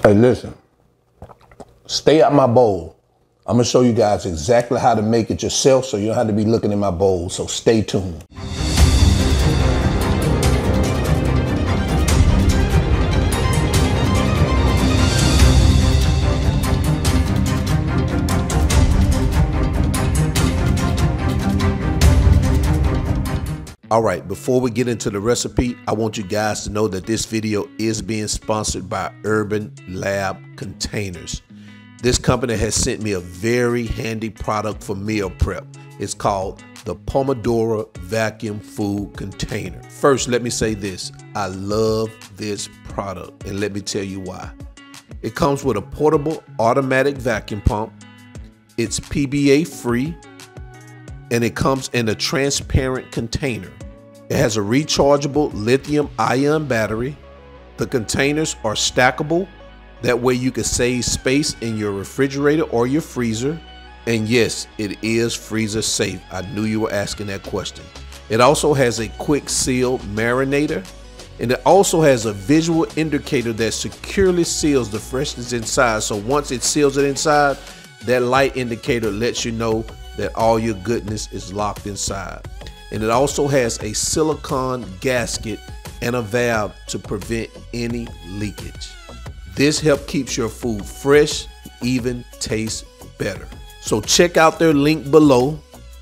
Hey, listen, stay out my bowl. I'm gonna show you guys exactly how to make it yourself so you don't have to be looking in my bowl, so stay tuned. All right, before we get into the recipe, I want you guys to know that this video is being sponsored by UrbanLab containers. This company has sent me a very handy product for meal prep. It's called the Pomodoro vacuum food container. First, let me say this. I love this product, and let me tell you why. It comes with a portable automatic vacuum pump. It's PBA free, and it comes in a transparent container. It has a rechargeable lithium-ion battery. The containers are stackable. That way you can save space in your refrigerator or your freezer. And yes, it is freezer safe. I knew you were asking that question. It also has a quick seal marinator. And it also has a visual indicator that securely seals the freshness inside. So once it seals it inside, that light indicator lets you know that all your goodness is locked inside. And it also has a silicone gasket and a valve to prevent any leakage. This helps keep your food fresh, even tastes better. So check out their link below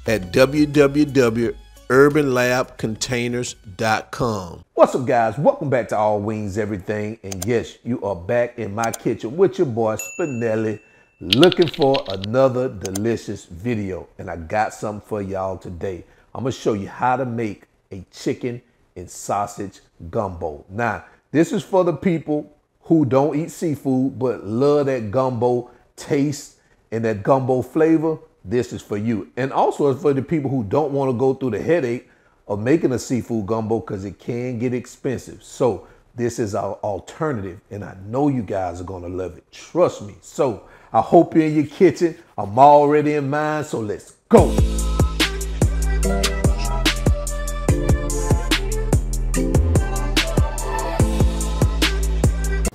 at www.urbanlabcontainers.com. What's up, guys? Welcome back to All Wings Everything. And yes, you are back in my kitchen with your boy Spinelli, looking for another delicious video. And I got something for y'all today. I'm gonna show you how to make a chicken and sausage gumbo. Now, this is for the people who don't eat seafood but love that gumbo taste and that gumbo flavor. This is for you. And also it's for the people who don't want to go through the headache of making a seafood gumbo because it can get expensive. So this is our alternative, and I know you guys are gonna love it. Trust me. So I hope you're in your kitchen. I'm already in mine, so let's go.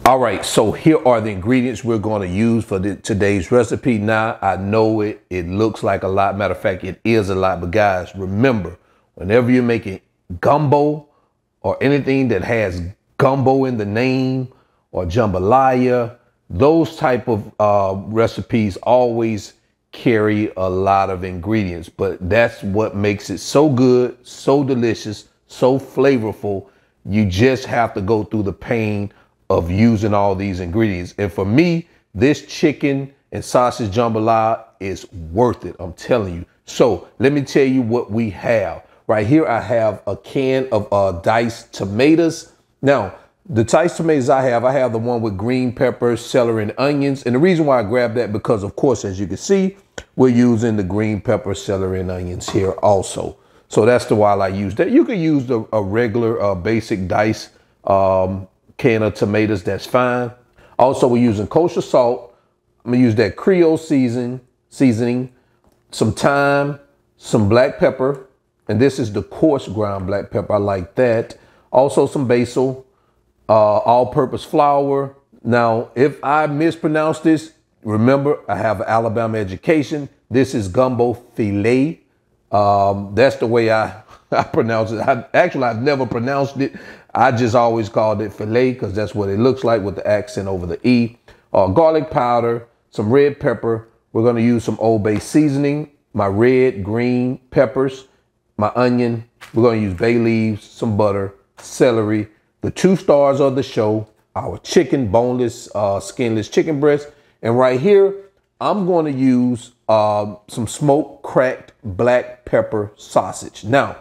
All right, so here are the ingredients we're going to use for today's recipe. Now, I know it looks like a lot. Matter of fact, it is a lot. But guys, remember, whenever you're making gumbo or anything that has gumbo in the name or jambalaya, those type of recipes always carry a lot of ingredients. But that's what makes it so good, so delicious, so flavorful. You just have to go through the pain of using all these ingredients. And for me, this chicken and sausage jambalaya is worth it, I'm telling you. So let me tell you what we have. Right here, I have a can of diced tomatoes. Now, the diced tomatoes I have the one with green peppers, celery, and onions. And the reason why I grabbed that, because of course, as you can see, we're using the green pepper, celery, and onions here also. So that's the why I use that. You could use a regular basic diced can of tomatoes, that's fine. Also, we're using kosher salt. I'm gonna use that Creole seasoning, some thyme, some black pepper, and this is the coarse ground black pepper. I like that. Also some basil, all-purpose flour. Now, if I mispronounce this, remember I have an Alabama education. This is gumbo filet. That's the way I pronounce it. I've never pronounced it. I just always called it filet because that's what it looks like with the accent over the E. Garlic powder, some red pepper. We're going to use some Old Bay seasoning, my red, green peppers, my onion. We're going to use bay leaves, some butter, celery, the 2 stars of the show, our chicken, boneless, skinless chicken breast. And right here, I'm going to use some smoked cracked black pepper sausage. Now,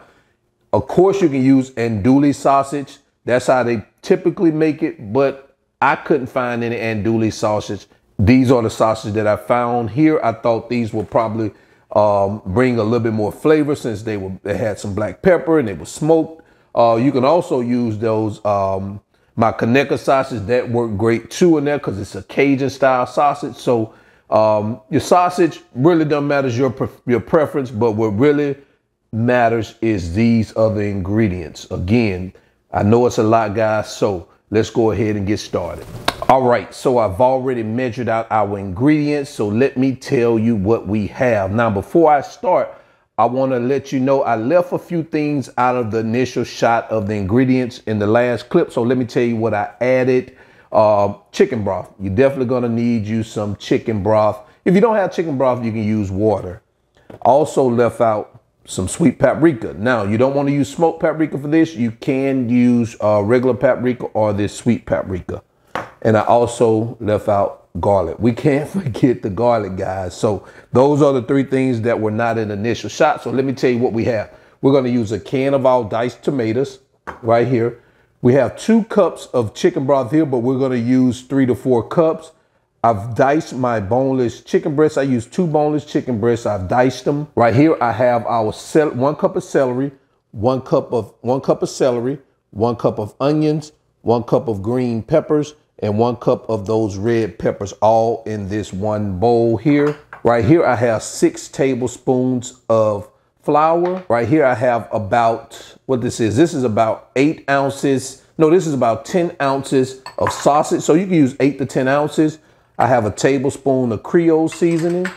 of course, you can use Andouille sausage. That's how they typically make it, but I couldn't find any Andouille sausage. These are the sausages that I found here. I thought these would probably bring a little bit more flavor since they had some black pepper and they were smoked. You can also use those my Conecuh sausage. That worked great too in there because it's a Cajun style sausage. So your sausage really doesn't matter your preference, but what really matters is these other ingredients. Again, I know it's a lot, guys, so let's go ahead and get started. All right, so I've already measured out our ingredients, so let me tell you what we have. Now, before I start, I want to let you know I left a few things out of the initial shot of the ingredients in the last clip, so let me tell you what I added. Chicken broth. You're definitely going to need you some chicken broth. If you don't have chicken broth, you can use water. Also left out some sweet paprika. Now, you don't want to use smoked paprika for this. You can use regular paprika or this sweet paprika. And I also left out garlic. We can't forget the garlic, guys. So those are the three things that were not in the initial shot. So let me tell you what we have. We're going to use a can of our diced tomatoes right here. We have 2 cups of chicken broth here, but we're going to use 3 to 4 cups. I've diced my boneless chicken breasts. I use 2 boneless chicken breasts. I've diced them. Right here, I have our 1 cup of celery, 1 cup of celery, 1 cup of onions, 1 cup of green peppers, and 1 cup of those red peppers, all in this one bowl here. Right here, I have 6 tablespoons of flour. Right here, I have about, what this is. This is about 8 ounces. No, this is about 10 ounces of sausage. So you can use 8 to 10 ounces. I have a tablespoon of Creole seasoning.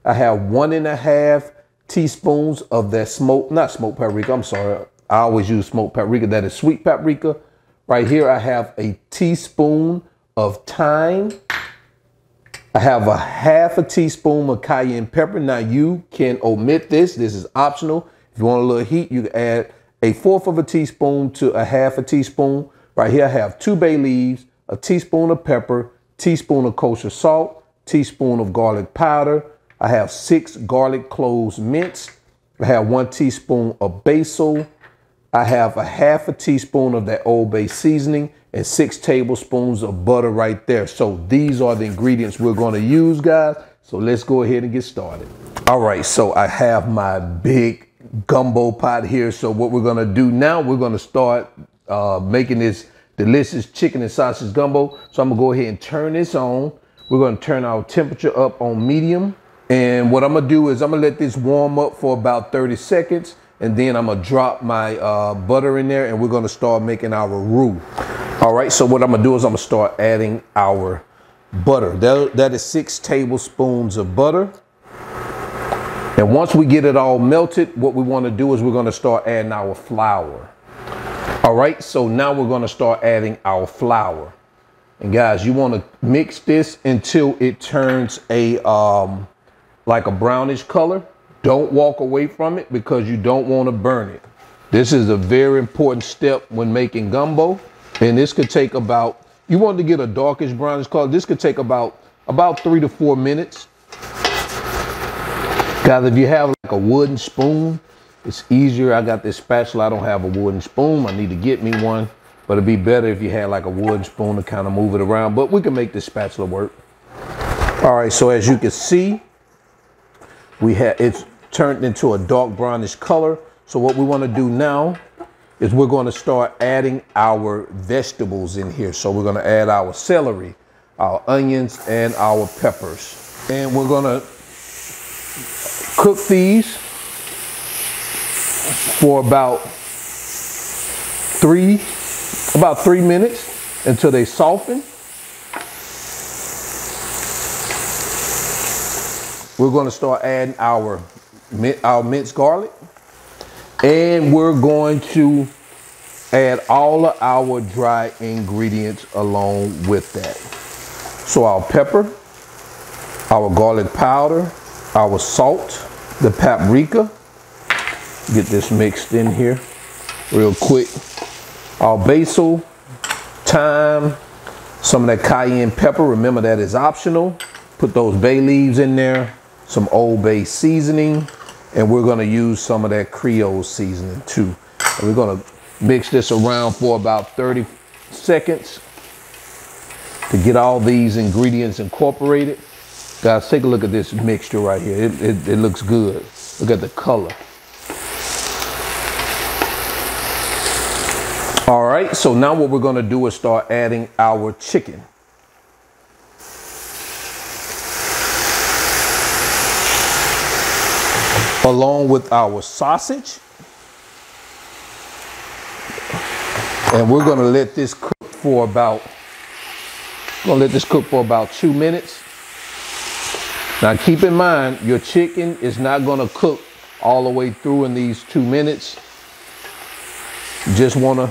I have 1.5 teaspoons of that not smoked paprika. I'm sorry. I always use smoked paprika. That is sweet paprika. Right here, I have a teaspoon of thyme. I have a 1/2 teaspoon of cayenne pepper. Now, you can omit this. This is optional. If you want a little heat, you can add 1/4 teaspoon to a 1/2 teaspoon. Right here, I have 2 bay leaves, a teaspoon of pepper, teaspoon of kosher salt, teaspoon of garlic powder. I have 6 garlic cloves minced. I have 1 teaspoon of basil. I have a 1/2 teaspoon of that Old Bay seasoning and 6 tablespoons of butter right there. So these are the ingredients we're going to use, guys. So let's go ahead and get started. All right, so I have my big gumbo pot here. So what we're going to do now, we're going to start making this delicious chicken and sausage gumbo. So I'm going to go ahead and turn this on. We're going to turn our temperature up on medium. And what I'm going to do is I'm going to let this warm up for about 30 seconds. And then I'm going to drop my butter in there, and we're going to start making our roux. All right, so what I'm going to do is I'm going to start adding our butter. That is 6 tablespoons of butter. And once we get it all melted, what we want to do is we're going to start adding our flour. All right, so now we're going to start adding our flour. And guys, you want to mix this until it turns like a brownish color. Don't walk away from it because you don't want to burn it. This is a very important step when making gumbo. And this could take about, you want to get a darkish brownish color, this could take about 3 to 4 minutes. Guys, if you have like a wooden spoon, it's easier. I got this spatula. I don't have a wooden spoon. I need to get me one. But it'd be better if you had like a wooden spoon to kind of move it around. But we can make this spatula work. All right, so as you can see, it's turned into a dark brownish color. So what we want to do now is we're going to start adding our vegetables in here. So we're going to add our celery, our onions, and our peppers. And we're going to cook these for about 3 minutes until they soften. We're going to start adding our minced garlic, and we're going to add all of our dry ingredients along with that. So our pepper, our garlic powder, our salt, the paprika. Get this mixed in here real quick. Our basil, thyme, some of that cayenne pepper. Remember, that is optional. Put those bay leaves in there, some Old Bay seasoning, and we're going to use some of that Creole seasoning too. And we're going to mix this around for about 30 seconds to get all these ingredients incorporated. Guys, take a look at this mixture right here. It looks good. Look at the color. All right, so now what we're going to do is start adding our chicken. Along with our sausage. And we're going to let this cook for about Gonna let this cook for about 2 minutes. Now keep in mind, your chicken is not gonna cook all the way through in these 2 minutes. Just wanna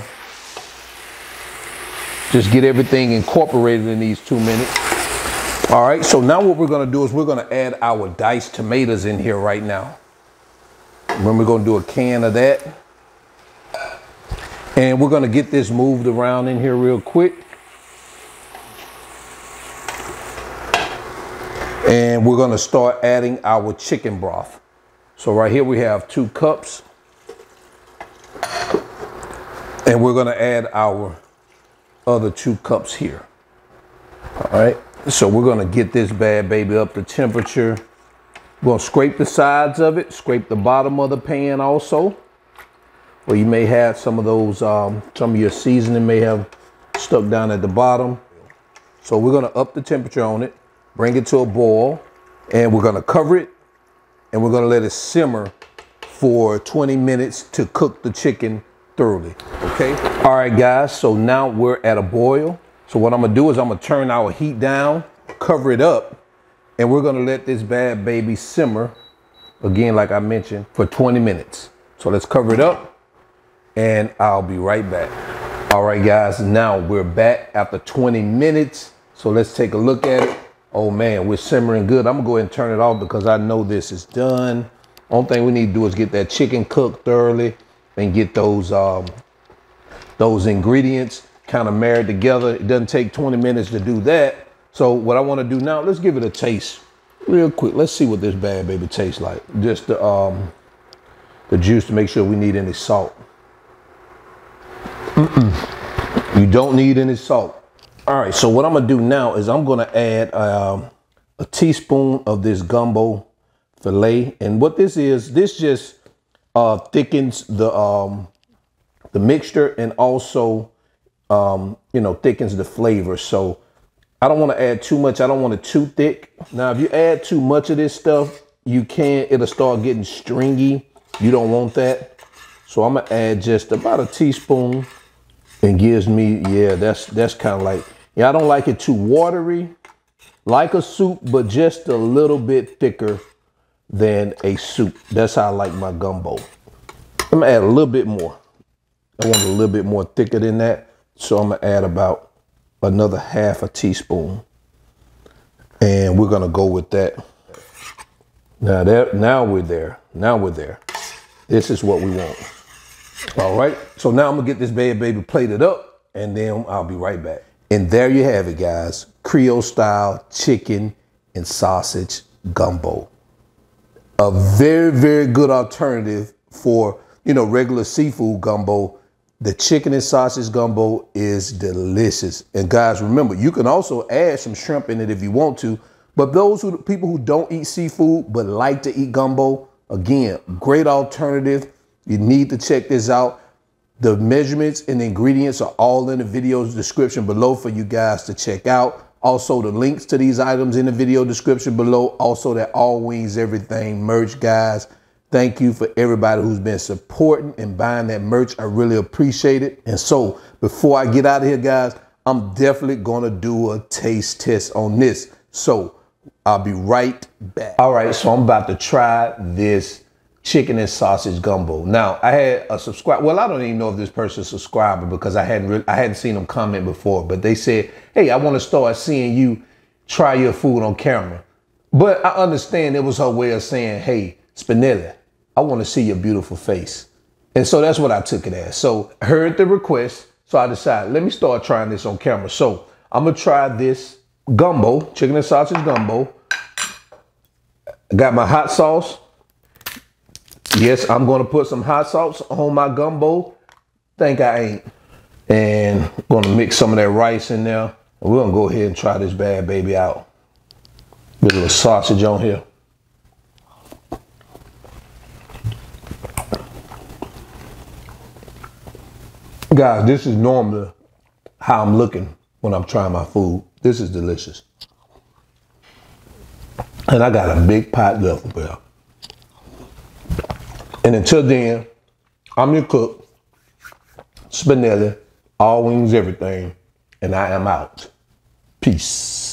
get everything incorporated in these 2 minutes. All right, so now what we're gonna do is we're gonna add our diced tomatoes in here right now. Remember, we're gonna do a can of that. And we're gonna get this moved around in here real quick. And we're gonna start adding our chicken broth. So right here we have 2 cups. And we're gonna add our other 2 cups here. All right, so we're gonna get this bad baby up to temperature. We're gonna scrape the sides of it, scrape the bottom of the pan also. Or you may have some of those, some of your seasoning may have stuck down at the bottom. So we're gonna up the temperature on it, bring it to a boil, and we're gonna cover it, and we're gonna let it simmer for 20 minutes to cook the chicken thoroughly, okay? All right, guys, so now we're at a boil. So what I'm gonna do is I'm gonna turn our heat down, cover it up, and we're gonna let this bad baby simmer, again, like I mentioned, for 20 minutes. So let's cover it up, and I'll be right back. All right, guys, now we're back after 20 minutes. So let's take a look at it. Oh man, we're simmering good. I'm gonna go ahead and turn it off because I know this is done. Only thing we need to do is get that chicken cooked thoroughly and get those ingredients kind of married together. It doesn't take 20 minutes to do that. So what I want to do now, let's give it a taste real quick. Let's see what this bad baby tastes like. Just the juice to make sure we need any salt. You don't need any salt. All right, so what I'm gonna do now is I'm gonna add a teaspoon of this gumbo filet. And what this is, this just thickens the mixture and also, you know, thickens the flavor. So I don't want to add too much. I don't want it too thick. Now, if you add too much of this stuff, it'll start getting stringy. You don't want that. So I'm gonna add just about a teaspoon, and gives me, yeah, that's kind of like, yeah, I don't like it too watery, like a soup, but just a little bit thicker than a soup. That's how I like my gumbo. I'm gonna add a little bit more. I want it a little bit more thicker than that. So I'm gonna add about another half a teaspoon. And we're gonna go with that. Now we're there. Now we're there. This is what we want. All right, so now I'm gonna get this bad baby plated up, and then I'll be right back. And there you have it, guys. Creole style chicken and sausage gumbo. A very, very good alternative for, you know, regular seafood gumbo. The chicken and sausage gumbo is delicious. And guys, remember, you can also add some shrimp in it if you want to. But people who don't eat seafood but like to eat gumbo, again, great alternative. You need to check this out. The measurements and the ingredients are all in the video's description below for you guys to check out. Also, the links to these items in the video description below. Also, that All Wings Everything merch, guys. Thank you for everybody who's been supporting and buying that merch. I really appreciate it. And so before I get out of here, guys, I'm definitely going to do a taste test on this. So I'll be right back. All right, so I'm about to try this chicken and sausage gumbo. Now, I had a subscriber. Well, I don't even know if this person's a subscriber because I hadn't seen them comment before, but they said, hey, I want to start seeing you try your food on camera. But I understand it was her way of saying, hey, Spinelli, I want to see your beautiful face. And so that's what I took it as. So I heard the request. So I decided, let me start trying this on camera. So I'm going to try this gumbo, chicken and sausage gumbo. I got my hot sauce. Yes, I'm going to put some hot sauce on my gumbo. Think I ain't. And I'm going to mix some of that rice in there. And we're going to go ahead and try this bad baby out. Put a little sausage on here. Guys, this is normally how I'm looking when I'm trying my food. This is delicious. And I got a big pot left up there. And until then, I'm your cook, Spinelli, All Wings Everything, and I am out. Peace. Peace.